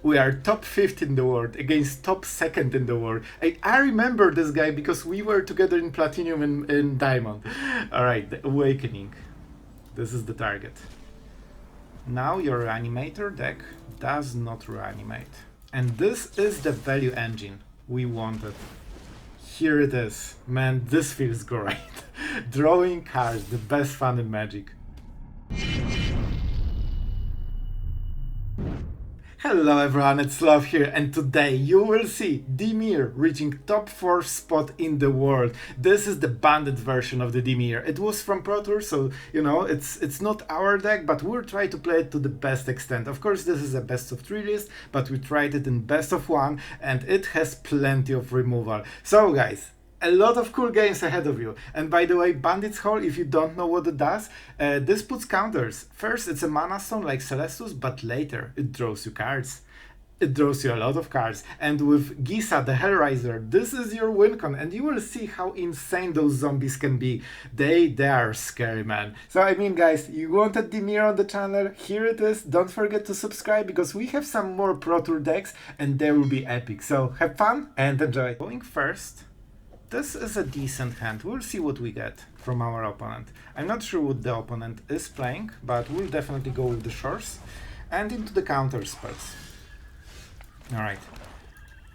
We are top 5th in the world against top 2nd in the world. I remember this guy because we were together in Platinum and in Diamond. Alright, the Awakening. This is the target. Now your Reanimator deck does not reanimate. And this is the value engine we wanted. Here it is. Man, this feels great. Drawing cards, the best fun in Magic. Hello everyone, it's Sloth here, and today you will see Dimir reaching top 4 spot in the world. This is the Bandit version of the Dimir. It was from Pro Tour, so you know, it's not our deck, but we'll try to play it to the best extent. Of course, this is a best of 3 list, but we tried it in best of 1, and it has plenty of removal. So guys, a lot of cool games ahead of you. And by the way, Bandit's Hole, if you don't know what it does, this puts counters. First, it's a mana stone like Celestus, but later it draws you cards. It draws you a lot of cards. And with Gisa, the Hellraiser, this is your win con, and you will see how insane those zombies can be. They are scary, man. So I mean, guys, you wanted Dimir on the channel, here it is. Don't forget to subscribe, because we have some more Pro Tour decks, and they will be epic. So have fun and enjoy. Going first. This is a decent hand. We'll see what we get from our opponent. I'm not sure what the opponent is playing, but we'll definitely go with the Shores and into the counter spells. Alright.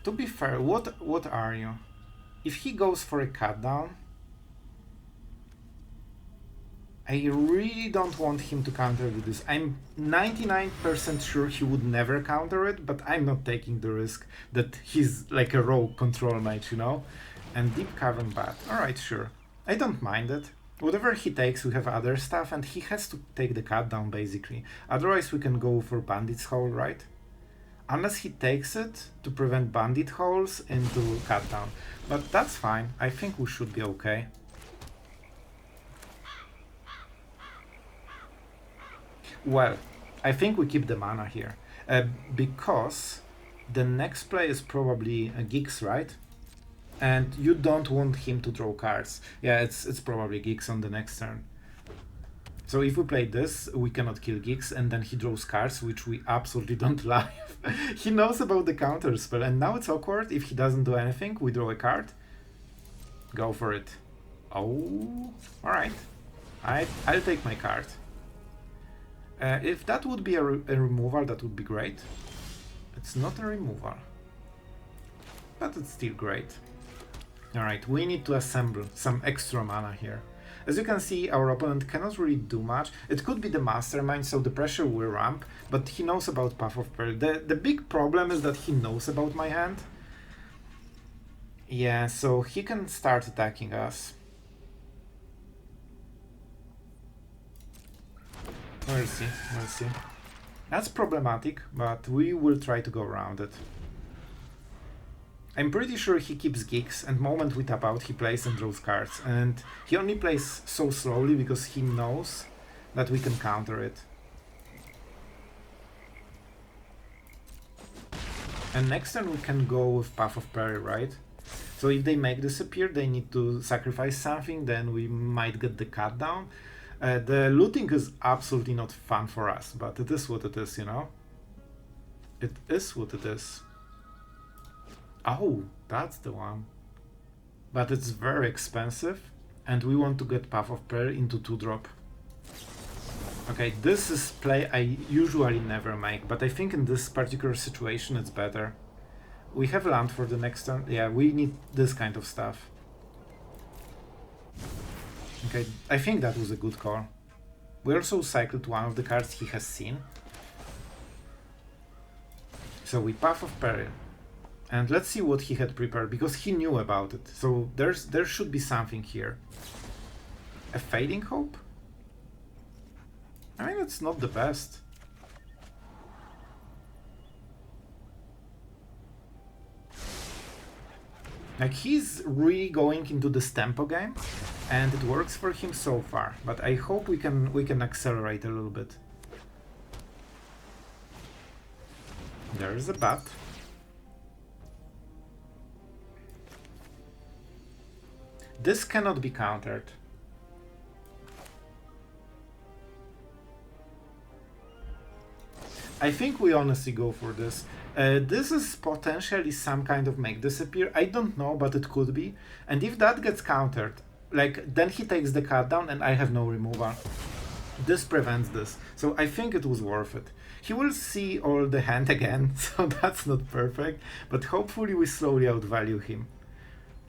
To be fair, what are you? If he goes for a cut down, I really don't want him to counter with this. I'm 99% sure he would never counter it, but I'm not taking the risk that he's like a rogue control mage, you know? And Deep Cavern Bat. Alright, sure. I don't mind it. Whatever he takes, we have other stuff, and he has to take the cut down, basically. Otherwise, we can go for Bandit's Hole, right? Unless he takes it to prevent Bandit Holes into cut down. But that's fine. I think we should be okay. Well, I think we keep the mana here. Because the next play is probably a Gix, right? And you don't want him to draw cards. Yeah, it's probably Gix on the next turn. So if we play this, we cannot kill Gix, and then he draws cards, which we absolutely don't like. He knows about the counter spell, and now it's awkward. If he doesn't do anything, we draw a card. Go for it. Oh, alright. I'll take my card. If that would be a removal, that would be great. It's not a removal, but it's still great. Alright, we need to assemble some extra mana here. As you can see, our opponent cannot really do much. It could be the Mastermind, so the pressure will ramp, but he knows about Path of Peril. The big problem is that he knows about my hand. Yeah, so he can start attacking us. We'll see, we'll see. That's problematic, but we will try to go around it. I'm pretty sure he keeps Gix, and moment we tap out, he plays and draws cards. And he only plays so slowly because he knows that we can counter it. And next turn we can go with Path of Peril, right? So if they make this appear, they need to sacrifice something, then we might get the cut down. The looting is absolutely not fun for us, but it is what it is, you know? It is what it is. Oh, that's the one. But it's very expensive, and we want to get Path of Peril into 2-drop. Okay, this is play I usually never make, but I think in this particular situation it's better. We have land for the next turn. Yeah, we need this kind of stuff. Okay, I think that was a good call. We also cycled one of the cards he has seen. So we Path of Peril. And let's see what he had prepared, because he knew about it. So there should be something here. A Fading Hope? I mean, it's not the best. Like, he's really going into this tempo game, and it works for him so far. But I hope we can accelerate a little bit. There's a bat. This cannot be countered. I think we honestly go for this. This is potentially some kind of make disappear. I don't know, but it could be. And if that gets countered, like, then he takes the cut down and I have no removal. This prevents this. So I think it was worth it. He will see all the hand again, so that's not perfect. But hopefully we slowly outvalue him.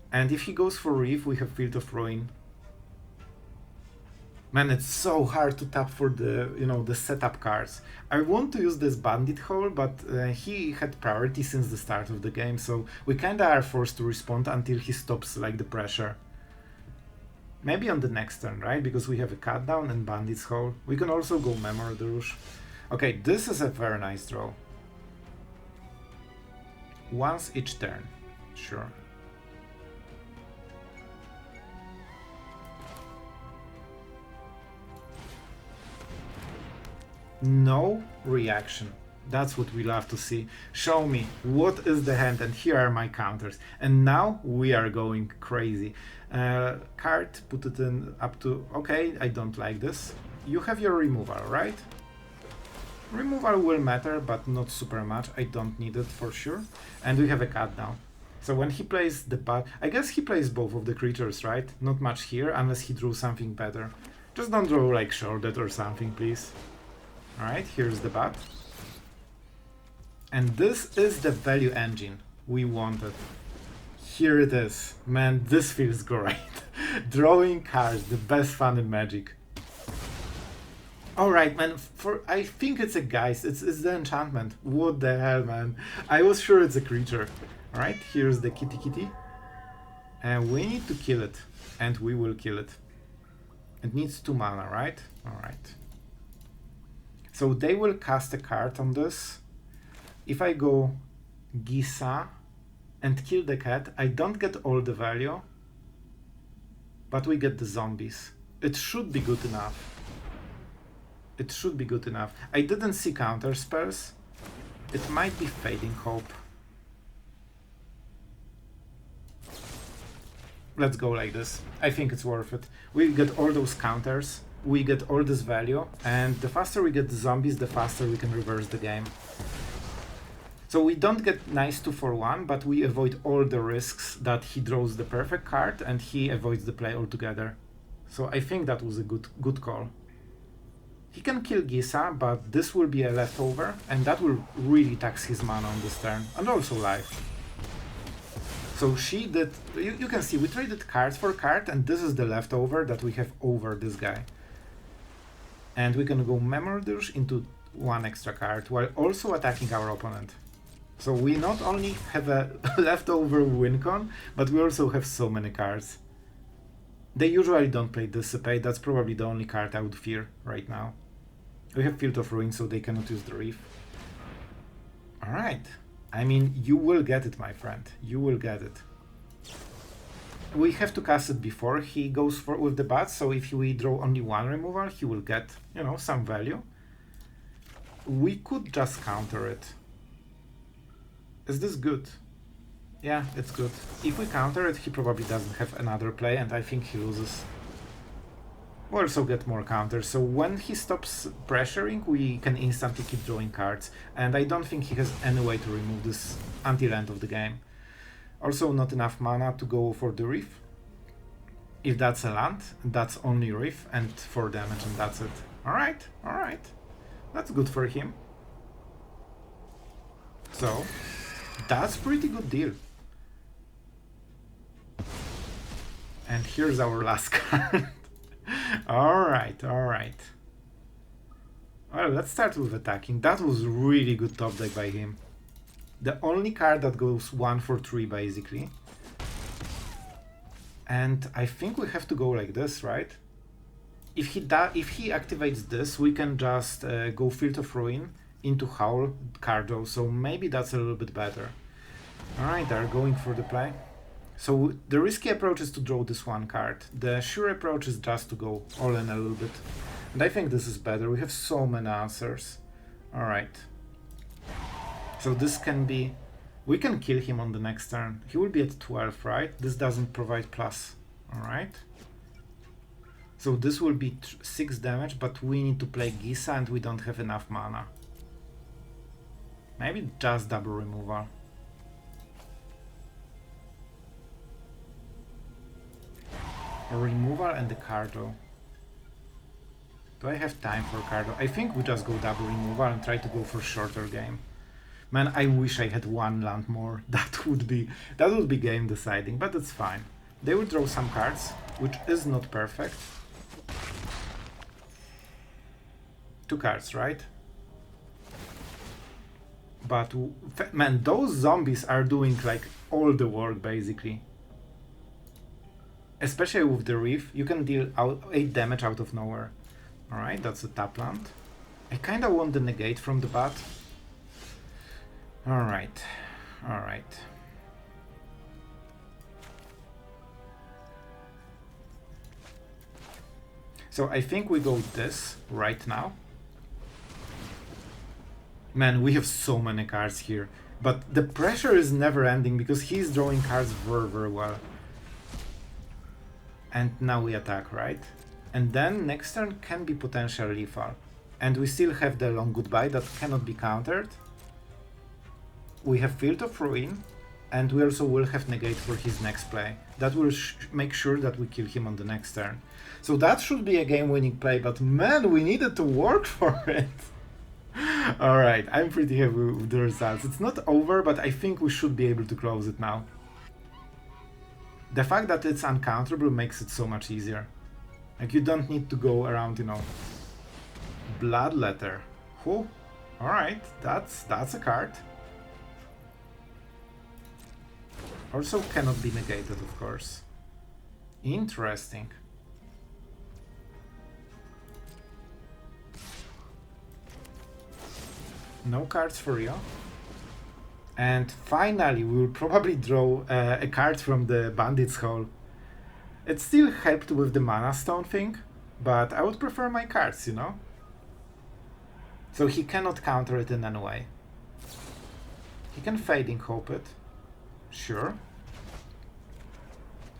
And if he goes for Reef, we have Field of Ruin. Man, it's so hard to tap for the, you know, the setup cards. I want to use this Bandit hole, but he had priority since the start of the game, so we kinda are forced to respond until he stops, like, the pressure. Maybe on the next turn, right? Because we have a cut down and Bandit's hole. We can also go Memory Deluge. Okay, this is a very nice draw. Once each turn, sure. No reaction. That's what we love to see. Show me what is the hand, and here are my counters. And now we are going crazy. Card, put it in up to... Okay, I don't like this. You have your removal, right? Removal will matter, but not super much. I don't need it for sure. And we have a cut down. So when he plays the Path... I guess he plays both of the creatures, right? Not much here, unless he drew something better. Just don't draw like Shrouded or something, please. Alright, here's the bat. And this is the value engine we wanted. Here it is. Man, this feels great. Drawing cards, the best fun in Magic. Alright, man, I think it's a Geist. It's the enchantment. What the hell, man? I was sure it's a creature. Alright, here's the kitty. And we need to kill it. And we will kill it. It needs 2 mana, right? Alright. So they will cast a card on this. If I go Gisa and kill the cat, I don't get all the value, but we get the zombies. It should be good enough. It should be good enough. I didn't see counter spells. It might be Fading Hope. Let's go like this. I think it's worth it. We get all those counters. We get all this value, and the faster we get the zombies, the faster we can reverse the game. So we don't get nice 2-for-1, but we avoid all the risks that he draws the perfect card and he avoids the play altogether. So I think that was a good call. He can kill Gisa, but this will be a leftover, and that will really tax his mana on this turn, and also life. So she did... You can see, we traded card for card, and this is the leftover that we have over this guy. And we can go Memory Deluge into 1 extra card, while also attacking our opponent. So we not only have a leftover win con, but we also have so many cards. They usually don't play Dissipate, that's probably the only card I would fear right now. We have Field of Ruin, so they cannot use the Reef. Alright. I mean, you will get it, my friend. You will get it. We have to cast it before he goes with the bats, so if we draw only 1 removal, he will get, you know, some value. We could just counter it. Is this good? Yeah, it's good. If we counter it, he probably doesn't have another play, and I think he loses. We also get more counters, so when he stops pressuring, we can instantly keep drawing cards, and I don't think he has any way to remove this until end of the game. Also not enough mana to go for the Reef. If that's a land, that's only Reef and 4 damage, and that's it. Alright, alright. That's good for him. So, that's pretty good deal. And here's our last card. Alright, alright. Well, let's start with attacking. That was really good top deck by him. The only card that goes 1 for 3 basically. And I think we have to go like this, right? If he activates this, we can just go Field of Ruin into Howl Cardo, so maybe that's a little bit better. Alright, they're going for the play. So the risky approach is to draw this 1 card. The sure approach is just to go all in a little bit. And I think this is better. We have so many answers. Alright. So this can be... We can kill him on the next turn. He will be at 12, right? This doesn't provide plus. Alright. So this will be 6 damage, but we need to play Gisa and we don't have enough mana. Maybe just double removal. A removal and the Cardo. Do I have time for Cardo? I think we just go double removal and try to go for shorter game. Man, I wish I had one land more. That would be game deciding, but it's fine. They will draw some cards, which is not perfect. 2 cards, right? But man, those zombies are doing like all the work basically. Especially with the Reef, you can deal out 8 damage out of nowhere. Alright, that's a tap land. I kinda want the Negate from the bat. Alright, alright. So I think we go this right now. Man, we have so many cards here. But the pressure is never ending because he's drawing cards very, very well. And now we attack, right? And then next turn can be potentially lethal. And we still have the long goodbye that cannot be countered. We have Field of Ruin, and we also will have Negate for his next play. That will make sure that we kill him on the next turn. So that should be a game-winning play, but man, we needed to work for it. Alright, I'm pretty happy with the results. It's not over, but I think we should be able to close it now. The fact that it's uncounterable makes it so much easier. Like, you don't need to go around, you know. Bloodletter. Who? Alright, that's a card. Also cannot be negated, of course. Interesting. No cards for you. And finally, we will probably draw a card from the Bandit's Hole. It still helped with the Mana Stone thing, but I would prefer my cards, you know? So he cannot counter it in any way. He can Fading Hope it. Sure.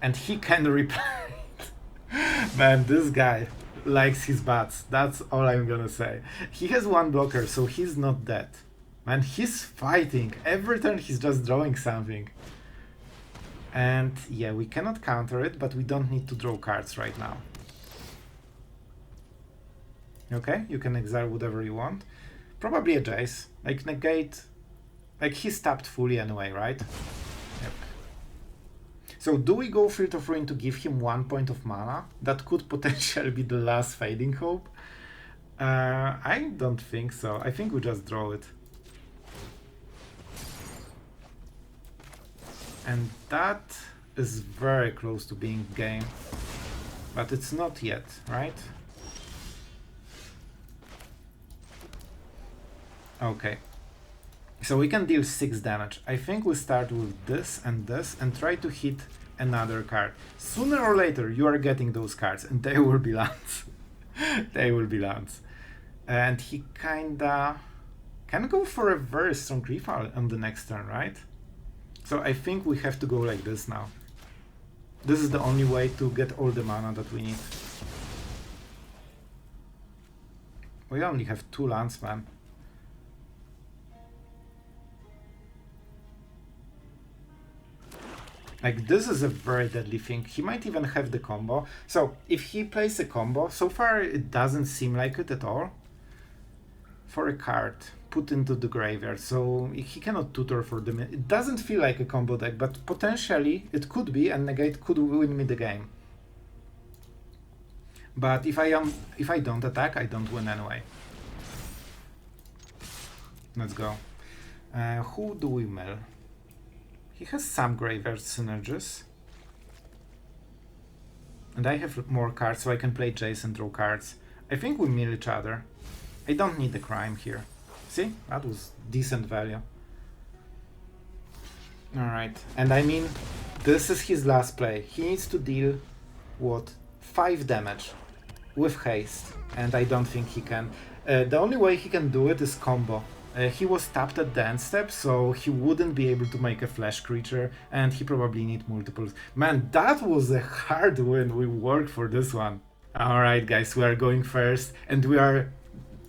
And he can replay it. Man, this guy likes his bats. That's all I'm gonna say. He has 1 blocker, so he's not dead. Man, he's fighting. Every turn he's just drawing something. And yeah, we cannot counter it, but we don't need to draw cards right now. Okay, you can exile whatever you want. Probably a Jace. Like, Negate. Like, he's tapped fully anyway, right? Yep. So, do we go Field of Ruin to give him 1 point of mana? That could potentially be the last Fading Hope. I don't think so. I think we just draw it. And that is very close to being game. But it's not yet, right? Okay. So we can deal 6 damage. I think we start with this and try to hit another card. Sooner or later you are getting those cards and they will be lands. They will be lands. And he kinda can go for a very strong refill on the next turn, right? So I think we have to go like this now. This is the only way to get all the mana that we need. We only have 2 lands, man. Like, this is a very deadly thing. He might even have the combo. So, if he plays a combo, so far it doesn't seem like it at all. For a card, put into the graveyard, so he cannot tutor for them. It doesn't feel like a combo deck, but potentially it could be, and Negate could win me the game. But if I don't attack, I don't win anyway. Let's go. Who do we mill? He has some graveyard synergies. And I have more cards, so I can play Jace and draw cards. I think we mill each other. I don't need the crime here. See? That was decent value. Alright. And I mean, this is his last play. He needs to deal, what? 5 damage with haste. And I don't think he can. The only way he can do it is combo. He was tapped at the end step, so he wouldn't be able to make a flash creature, and he probably need multiples. Man, that was a hard win. We worked for this one. Alright guys, we are going first, and we are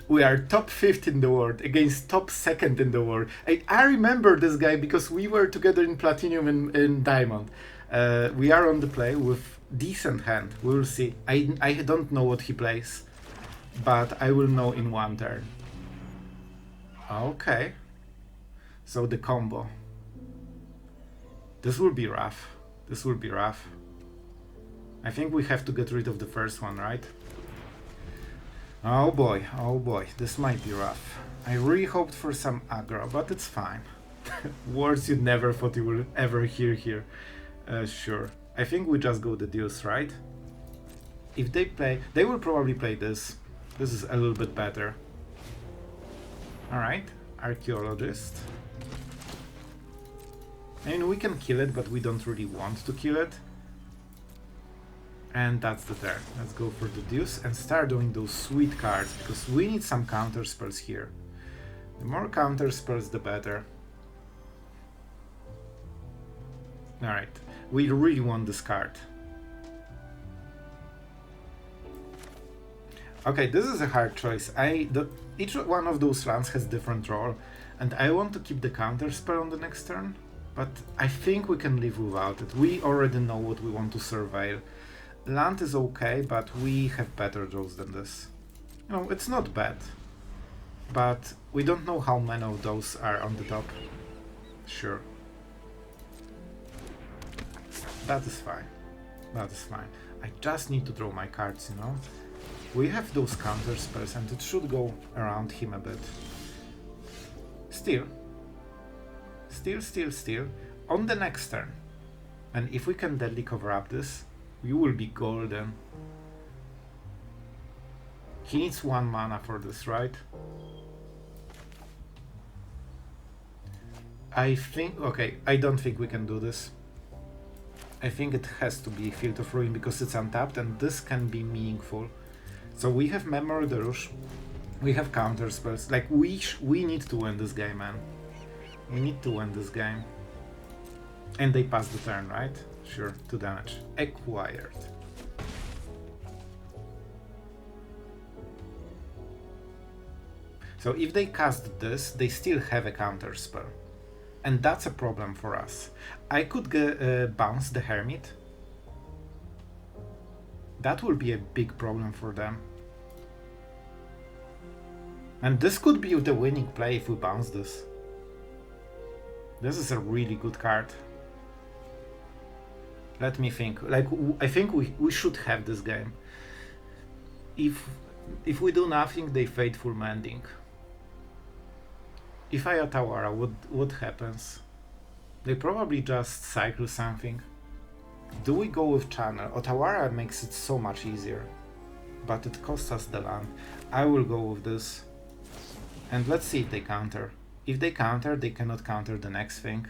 We are top 5th in the world against top 2nd in the world. I remember this guy because we were together in Platinum and in Diamond. We are on the play with decent hand. We will see. I don't know what he plays, but I will know in one turn. Okay. So the combo. This will be rough. This will be rough. I think we have to get rid of the first one, right? Oh boy, this might be rough. I really hoped for some aggro, but it's fine. Words you never thought you would ever hear here. Sure. I think we just go the Deduce, right? If they play... They will probably play this. This is a little bit better. Alright, Archaeologist. I mean, we can kill it, but we don't really want to kill it. And that's the turn. Let's go for the Deduce and start doing those sweet cards, because we need some counter spells here. The more counter spells, the better. Alright, we really want this card. Okay, this is a hard choice. Each one of those lands has different role, and I want to keep the counter spell on the next turn, but I think we can live without it. We already know what we want to surveil. Land is okay, but we have better draws than this. You know, it's not bad, but we don't know how many of those are on the top. Sure. That is fine. That is fine. I just need to draw my cards, you know? We have those counter spells and it should go around him a bit. Still. On the next turn. And if we can deadly cover up this, you will be golden. He needs 1 mana for this, right? Okay, I don't think we can do this. I think it has to be Field of Ruin because it's untapped and this can be meaningful. So we have Memory Deluge, we have counter spells. Like, we need to win this game, man. We need to win this game. And they pass the turn, right? Sure, 2 damage. Acquired. So if they cast this, they still have a counter spell. And that's a problem for us. I could bounce the Hermit. That will be a big problem for them. And this could be the winning play if we bounce this. This is a really good card. Let me think. Like, I think we should have this game. If we do nothing, they Fateful Mending. If I Otawara, what happens? They probably just cycle something. Do we go with Channel? Otawara makes it so much easier. But it costs us the land. I will go with this. And let's see if they counter. If they counter, they cannot counter the next thing.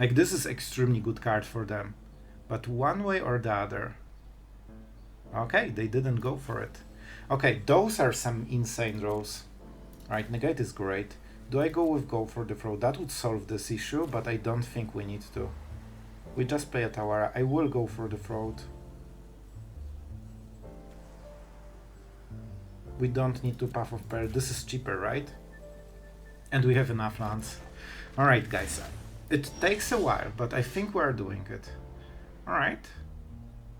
Like, this is extremely good card for them. But one way or the other. Okay, they didn't go for it. Okay, those are some insane draws. Right, Negate is great. Do I go for the throw? That would solve this issue, but I don't think we need to. We just play Otawara. I will go for the throat. We don't need to Path of Peril. This is cheaper, right? And we have enough lands. Alright, guys. It takes a while, but I think we are doing it. Alright.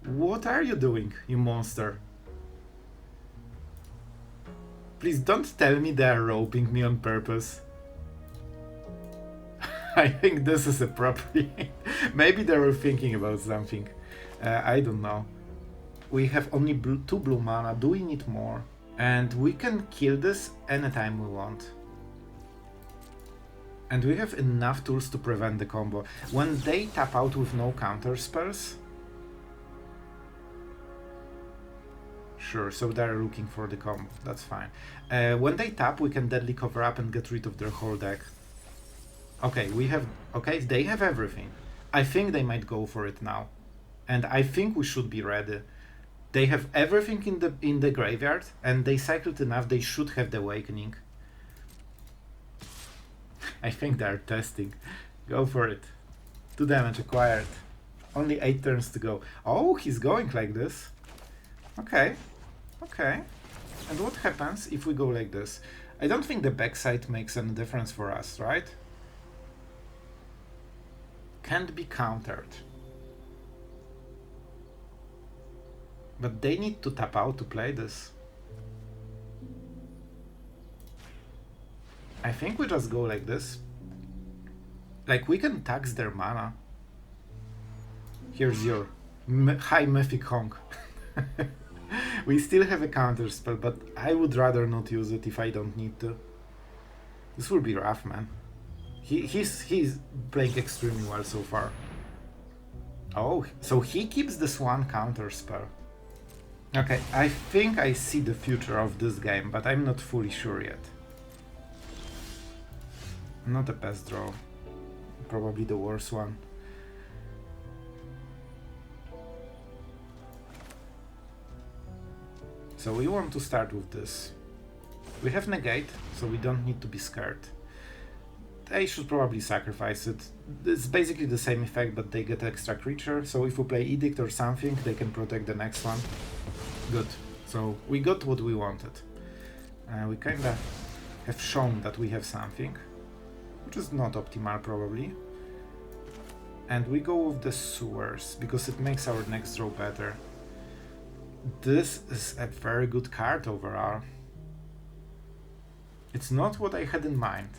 What are you doing, you monster? Please don't tell me they are roping me on purpose. I think this is appropriate. Maybe they were thinking about something. I don't know. We have only 2 blue mana. Do we need more? And we can kill this anytime we want. And we have enough tools to prevent the combo. When they tap out with no counter spells... Sure, so they're looking for the combo. That's fine. When they tap, we can deadly cover up and get rid of their whole deck. Okay, we have... Okay, they have everything. I think they might go for it now. And I think we should be ready. They have everything in the graveyard, and they cycled enough, they should have the Awakening. I think they're testing. Go for it. 2 damage acquired. Only 8 turns to go. Oh, he's going like this. Okay. Okay. And what happens if we go like this? I don't think the backside makes any difference for us, right? Can't be countered. But they need to tap out to play this. I think we just go like this. Like, we can tax their mana. Here's your high Mythic honk. We still have a counter spell, but I would rather not use it if I don't need to. This will be rough, man. He's playing extremely well so far. Oh, so he keeps this one counter spell. Okay, I think I see the future of this game, but I'm not fully sure yet. Not the best draw. Probably the worst one. So we want to start with this. We have Negate, so we don't need to be scared. They should probably sacrifice it. It's basically the same effect, but they get extra creature. So if we play Edict or something, they can protect the next one. Good. So we got what we wanted. We kinda have shown that we have something, which is not optimal probably. And we go with the Sewers, because it makes our next draw better. This is a very good card overall. It's not what I had in mind,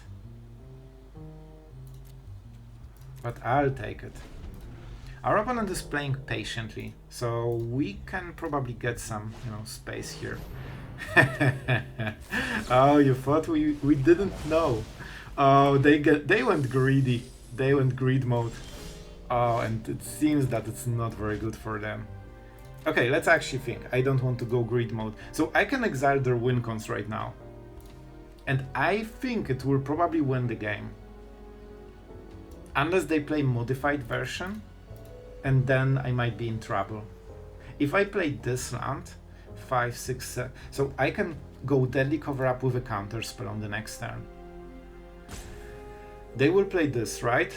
but I'll take it. Our opponent is playing patiently, so we can probably get some, space here. Oh, you thought we didn't know? Oh, they went greedy. They went greed mode. Oh, and it seems that it's not very good for them. Okay, let's actually think. I don't want to go greed mode. So I can exile their win cons right now. And I think it will probably win the game. Unless they play modified version, and then I might be in trouble. If I play this land, 5, 6, 7, so I can go Deadly Cover Up with a counter spell on the next turn. They will play this, right?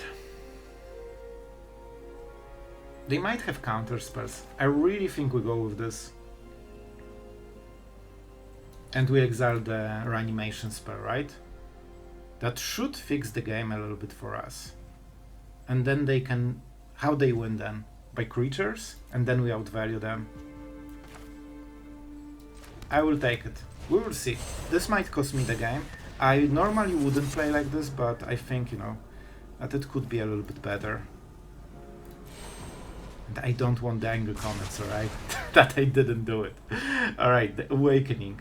They might have counter spells. I really think we go with this. And we exile the reanimation spell, right? That should fix the game a little bit for us. And then they can... How they win then? By creatures? And then we outvalue them. I will take it. We will see. This might cost me the game. I normally wouldn't play like this, but I think, that it could be a little bit better. And I don't want the angry comments, alright? That I didn't do it. Alright, the Awakening.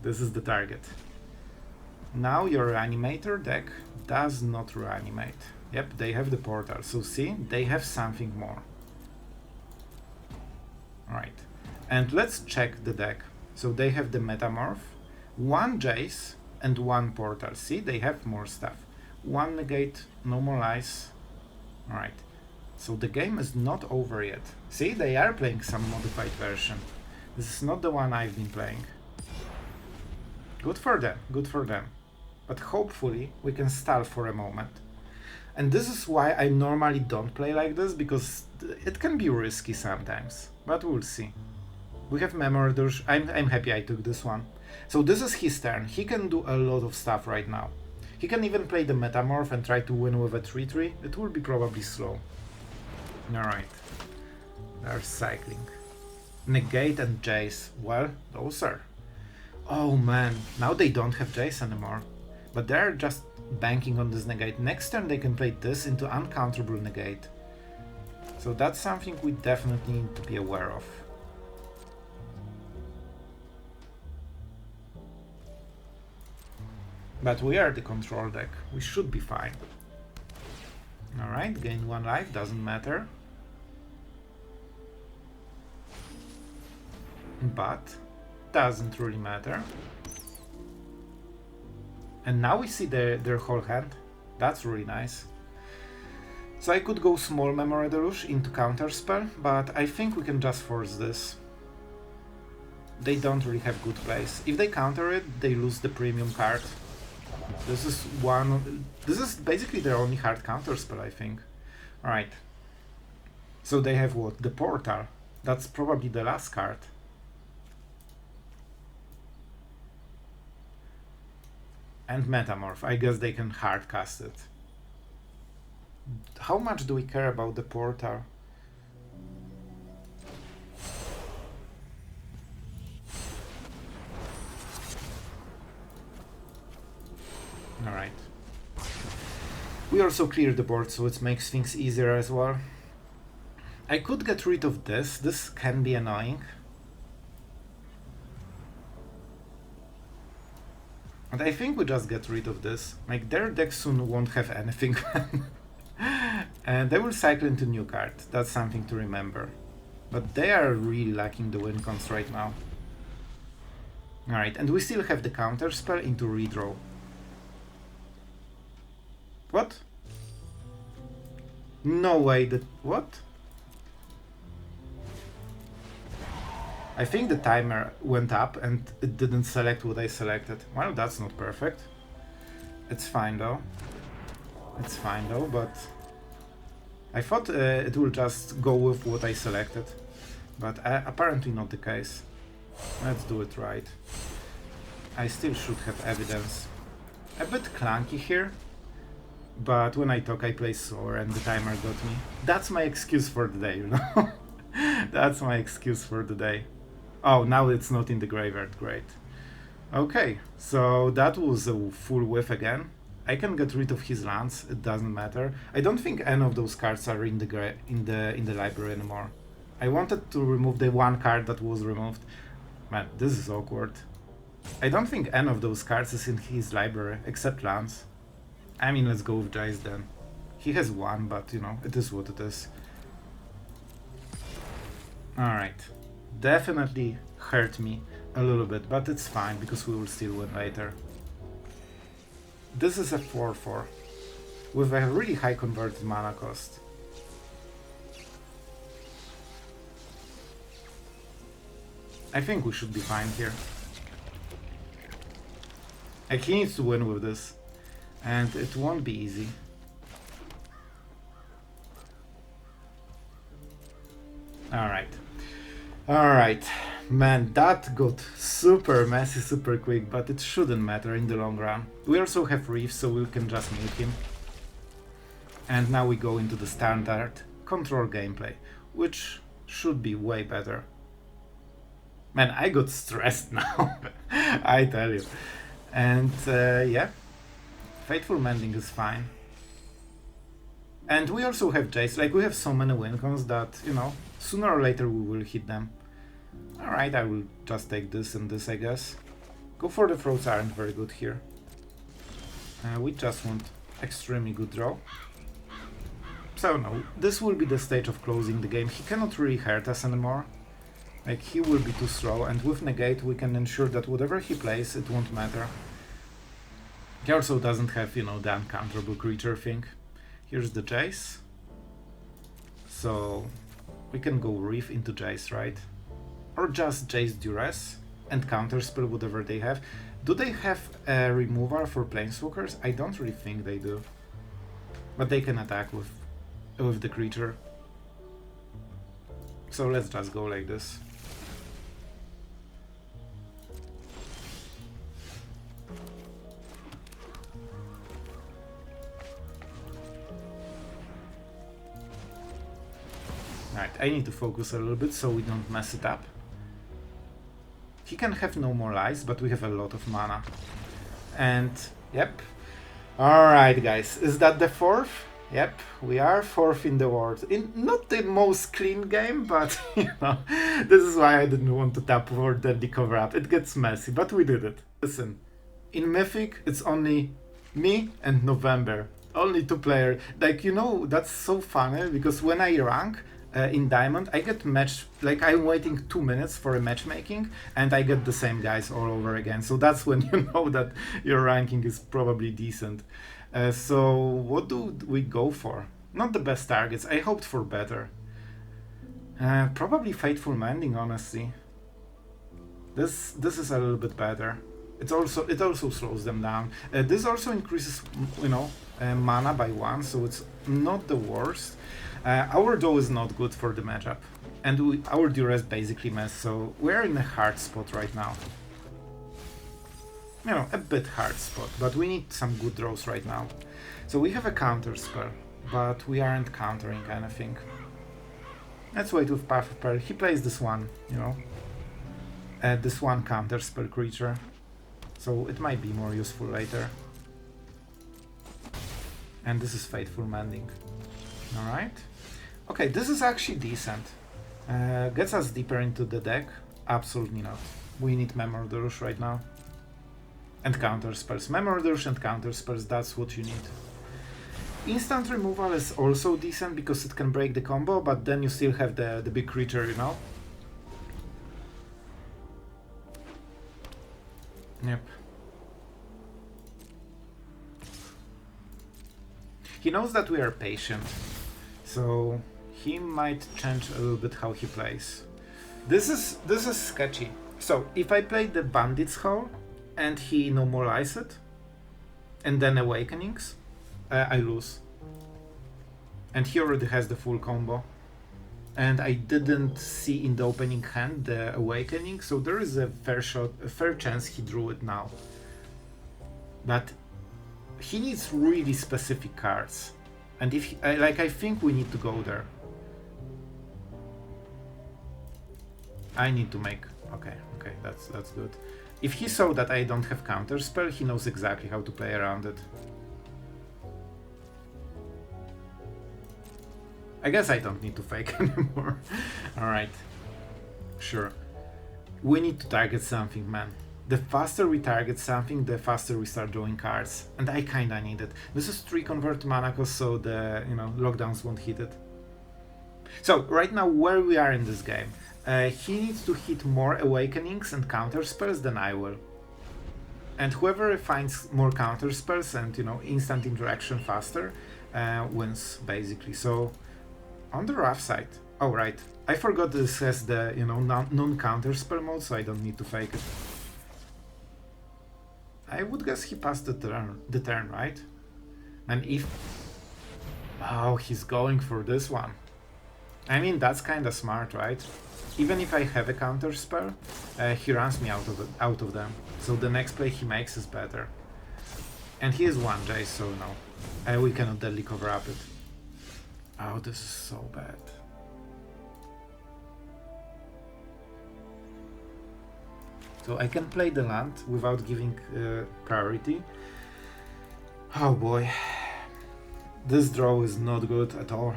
This is the target. Now your Reanimator deck does not reanimate. Yep, they have the portal. So see, they have something more. Alright. And let's check the deck. So they have the Metamorph, 1 Jace, and 1 portal. See, they have more stuff. 1 Negate, no more ice. Alright. So the game is not over yet. See, they are playing some modified version. This is not the one I've been playing. Good for them, good for them. But hopefully we can stall for a moment. And this is why I normally don't play like this, because it can be risky sometimes. But we'll see. We have Memory Deluge. I'm happy I took this one. So this is his turn. He can do a lot of stuff right now. He can even play the Metamorph and try to win with a 3-3. It will be probably slow. Alright. They're cycling. Negate and Jace. Well, those are... Oh man, now they don't have Jace anymore. But they're just banking on this Negate. Next turn they can play this into uncounterable Negate. So that's something we definitely need to be aware of. But we are the control deck. We should be fine. Alright, gain 1 life, doesn't matter. But doesn't really matter. And now we see their whole hand. That's really nice. So I could go small Memory Deluge into counterspell, but I think we can just force this. They don't really have good plays. If they counter it, they lose the premium card. This is basically their only hard counterspell, I think. Alright. So they have what? The portal. That's probably the last card. And Metamorph. I guess they can hard cast it. How much do we care about the portal? Alright. We also cleared the board, so it makes things easier as well. I could get rid of this. This can be annoying. And I think we just get rid of this. Like, their deck soon won't have anything. And they will cycle into new card. That's something to remember. But they are really lacking the win cons right now. Alright, and we still have the counter spell into redraw. What? No way that... What? I think the timer went up and it didn't select what I selected. Well, that's not perfect. It's fine though. It's fine though, but... I thought it will just go with what I selected. But apparently not the case. Let's do it right. I still should have evidence. A bit clunky here. But when I talk, I play slower and the timer got me. That's my excuse for the day, you know? That's my excuse for the day. Oh, now it's not in the graveyard, great. Okay, so that was a full whiff again. I can get rid of his lands, it doesn't matter. I don't think any of those cards are in the library anymore. I wanted to remove the one card that was removed. Man, this is awkward. I don't think any of those cards is in his library, except lands. I mean, let's go with Jace then. He has one, but you know, it is what it is. Alright. Definitely hurt me a little bit, but it's fine because we will still win later. This is a 4-4 with a really high converted mana cost. I think we should be fine here. Like, he needs to win with this, and it won't be easy. Alright. Alright. Man, that got super messy super quick, but it shouldn't matter in the long run. We also have Reef, so we can just mute him. And now we go into the standard control gameplay, which should be way better. Man, I got stressed now, I tell you. And yeah, Fateful Mending is fine. And we also have Jace, like we have so many win cons that, you know, sooner or later we will hit them. Alright, I will just take this and this, I guess. Go for the throws aren't very good here. We just want extremely good draw. So no, this will be the stage of closing the game. He cannot really hurt us anymore. Like, he will be too slow, and with Negate we can ensure that whatever he plays, it won't matter. He also doesn't have, you know, the uncounterable creature thing. Here's the Jace. So we can go Reef into Jace, right? Or just Jace Duress and counterspell whatever they have. Do they have a removal for Planeswalkers? I don't really think they do. But they can attack with the creature. So let's just go like this. Right, I need to focus a little bit so we don't mess it up. He can have no more lives, but we have a lot of mana. And, yep. Alright guys, is that the fourth? Yep, we are fourth in the world. In not the most clean game, but, you know, this is why I didn't want to tap for the cover up. It gets messy, but we did it. Listen, in Mythic, it's only me and November. Only two players. Like, you know, that's so funny, because when I rank, in Diamond, I get matched, like I'm waiting 2 minutes for a matchmaking and I get the same guys all over again. So that's when you know that your ranking is probably decent. So what do we go for? Not the best targets, I hoped for better. Probably Fateful Mending, honestly. This is a little bit better. It also slows them down. This also increases, you know, mana by 1, so it's not the worst. Our Doe is not good for the matchup, and our Duress basically mess, so we're in a hard spot right now. you know, a bit hard spot, but we need some good draws right now. So we have a counter spell, but we aren't countering anything. Let's wait with Path of Peril. He plays this one, you know, this one counter spell creature, so it might be more useful later. And this is Fateful Mending. Alright. Okay, this is actually decent. Gets us deeper into the deck? Absolutely not. We need Memory Deluge right now. And counter spells. Memory Deluge and counter spells, that's what you need. Instant removal is also decent because it can break the combo, but then you still have the big creature, you know? Yep. He knows that we are patient, so he might change a little bit how he plays. This is sketchy. So if I play the Bandit's Hole and he no more lies it, and then Awakenings, I lose. And he already has the full combo. And I didn't see in the opening hand the Awakening, so there is a fair chance he drew it now. But he needs really specific cards, and if I think we need to go there. I need to make okay, that's good. If he saw that I don't have counter spell, he knows exactly how to play around it. I guess I don't need to fake anymore. Alright. Sure. We need to target something, man. The faster we target something, the faster we start drawing cards. And I kinda need it. This is 3 convert mana cost, so the lockdowns won't hit it. So right now where we are in this game. He needs to hit more Awakenings and counter spells than I will. And whoever finds more counter spells and instant interaction faster wins basically. So on the rough side. Oh right. I forgot this has the non-counter spell mode, so I don't need to fake it. I would guess he passed the turn, right? And if... Oh, he's going for this one. I mean, that's kinda smart, right? Even if I have a counter spell, he runs me out of them. So the next play he makes is better. And he is one Jace, so no. We cannot deadly cover up it. Oh, this is so bad. So I can play the land without giving priority. Oh boy. This draw is not good at all.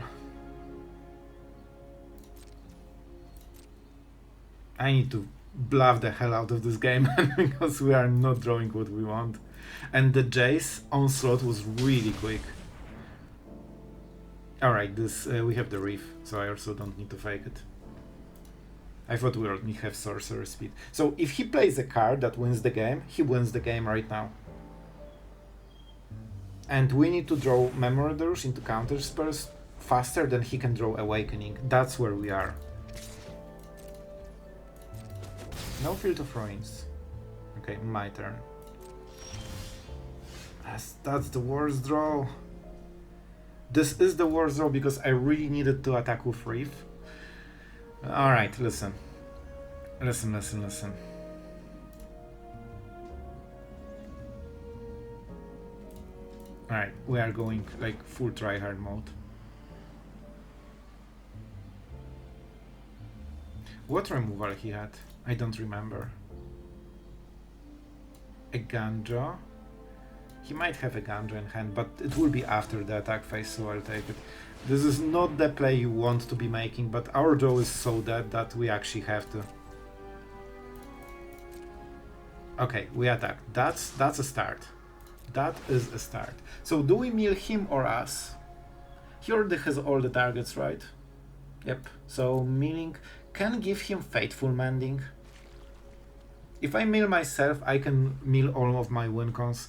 I need to bluff the hell out of this game because we are not drawing what we want. And the Jace on Sloth was really quick. Alright, this we have the Reef, so I also don't need to fake it. I thought we only have Sorcerer Speed. So if he plays a card that wins the game, he wins the game right now. And we need to draw Memory Deluge into counter spells faster than he can draw Awakening. That's where we are. No Field of Ruins. Okay, my turn. That's the worst draw. This is the worst draw because I really needed to attack with Reef. Alright, listen. Listen. Alright, we are going like full tryhard mode. What removal he had? I don't remember. A Ganja? He might have a Ganja in hand, but it will be after the attack phase, so I'll take it. This is not the play you want to be making, but our draw is so dead that we actually have to. Okay, we attack. That's a start. That is a start. So do we mill him or us? He already has all the targets, right? Yep. So milling can give him Fateful Mending. If I mill myself, I can mill all of my win cons.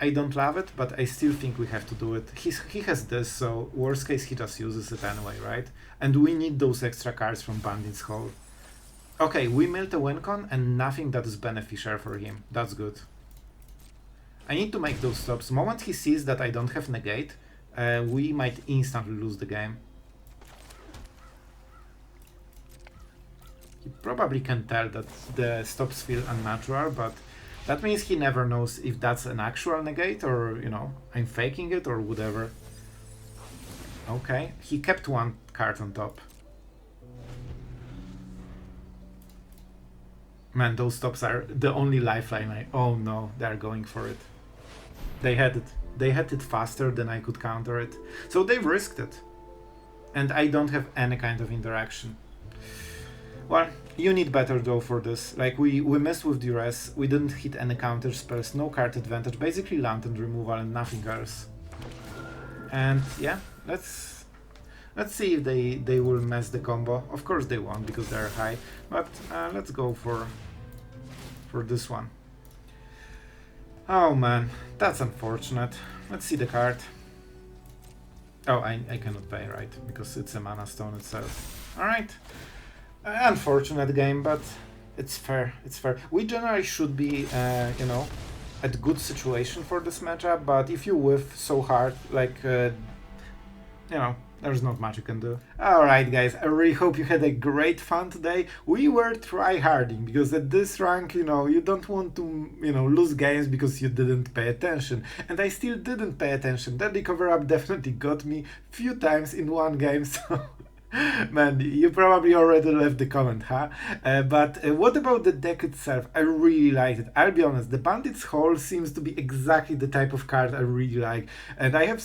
I don't love it, but I still think we have to do it. He has this, so worst case he just uses it anyway, right? And we need those extra cards from Bandit's Hole. Okay, we milled a win con and nothing that is beneficial for him. That's good. I need to make those stops. The moment he sees that I don't have Negate, we might instantly lose the game. He probably can tell that the stops feel unnatural, but That means he never knows if that's an actual negate or, you know, I'm faking it or whatever. Okay, he kept one card on top. Man, those stops are the only lifeline. Oh no, they're going for it. They had it. They had it faster than I could counter it. So they've risked it. And I don't have any kind of interaction. Well, you need better though for this. Like, we messed with Duress, we didn't hit any counter spells, no card advantage, basically lantern removal and nothing else. And yeah, let's see if they will mess the combo. Of course they won't because they're high, but let's go for this one. Oh man, that's unfortunate. Let's see the card. Oh, I cannot pay, right? Because it's a mana stone itself. Alright. Unfortunate game, but it's fair. It's fair. We generally should be, you know, at good situation for this matchup, but if you whiff so hard, like, you know, there's not much you can do. Alright guys, I really hope you had a great fun today. We were tryharding because at this rank, you know, you don't want to, you know, lose games because you didn't pay attention. And I still didn't pay attention. That cover up definitely got me few times in one game, so... Man, you probably already left the comment, huh? But what about the deck itself? I really liked it. I'll be honest, the Bandit's Hole seems to be exactly the type of card I really like. And I have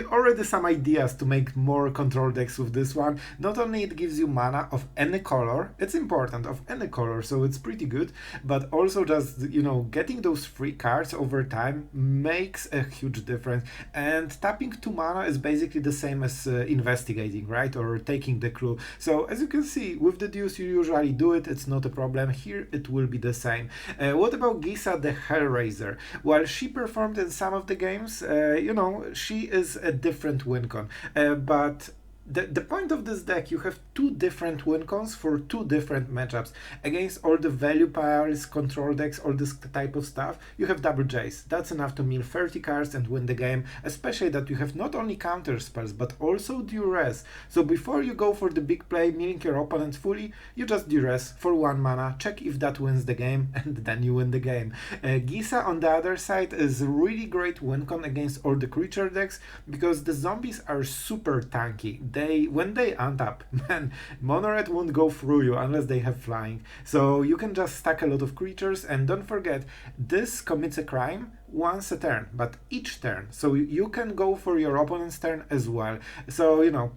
already some ideas to make more control decks with this one. Not only it gives you mana of any color, it's important, of any color, so it's pretty good, but also just, you know, getting those free cards over time makes a huge difference. And tapping 2 mana is basically the same as investigating, right, or taking the clue. So as you can see, with the Deduce you usually do it, it's not a problem. Here it will be the same. What about Gisa the Hellraiser? While she performed in some of the games, you know, she is a different win con, but the point of this deck, you have 2 different win cons for 2 different matchups. Against all the value piles, control decks, all this type of stuff, you have double Jace. That's enough to mill 30 cards and win the game, especially that you have not only counter spells, but also Duress. So before you go for the big play, milling your opponent fully, you just Duress for 1 mana, check if that wins the game, and then you win the game. Gisa on the other side is a really great win con against all the creature decks, because the zombies are super tanky. When they untap, man, Mono Red won't go through you unless they have flying. So you can just stack a lot of creatures, and don't forget, this commits a crime once a turn, but each turn. So you can go for your opponent's turn as well. So, you know,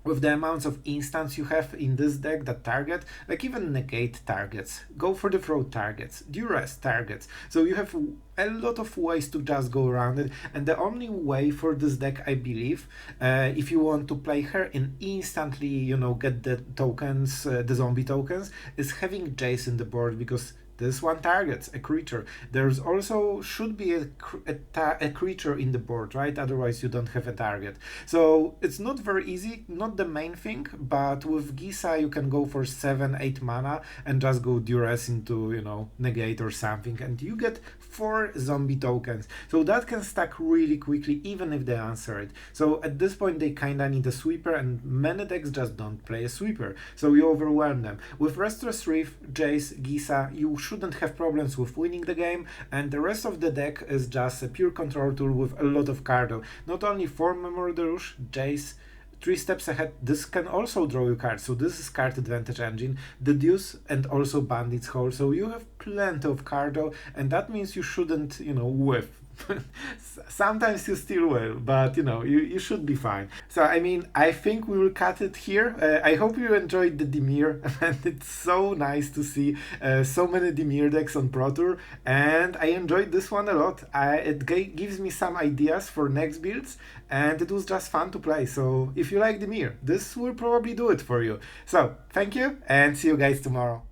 with the amounts of instants you have in this deck that target, like even Negate targets, go for the throw targets, Duress targets. So you have a lot of ways to just go around it, and the only way for this deck, I believe, if you want to play her and instantly, you know, get the tokens, the zombie tokens, is having Jace in the board, because this one targets a creature. There's also should be a creature in the board, right? Otherwise you don't have a target. So it's not very easy, not the main thing, but with Gisa you can go for 7-8 mana and just go Duress into, you know, Negate or something, and you get 4 zombie tokens. So that can stack really quickly even if they answer it. So at this point they kinda need a sweeper, and many decks just don't play a sweeper. So you overwhelm them. With Restless Reef, Jace, Gisa, you shouldn't have problems with winning the game, and the rest of the deck is just a pure control tool with a lot of cardo. Not only for Memory Deluge, Jace, 3 steps ahead, this can also draw you cards, so this is card advantage engine, Deduce, and also Bandit's Hole, so you have plenty of cardo, and that means you shouldn't, you know, whiff. Sometimes you still will, but you know, you should be fine. So I mean, I think we will cut it here. I hope you enjoyed the Dimir, and it's so nice to see so many Dimir decks on Pro Tour, and I enjoyed this one a lot. It gives me some ideas for next builds, and it was just fun to play. So if you like Dimir, this will probably do it for you. So thank you, and see you guys tomorrow.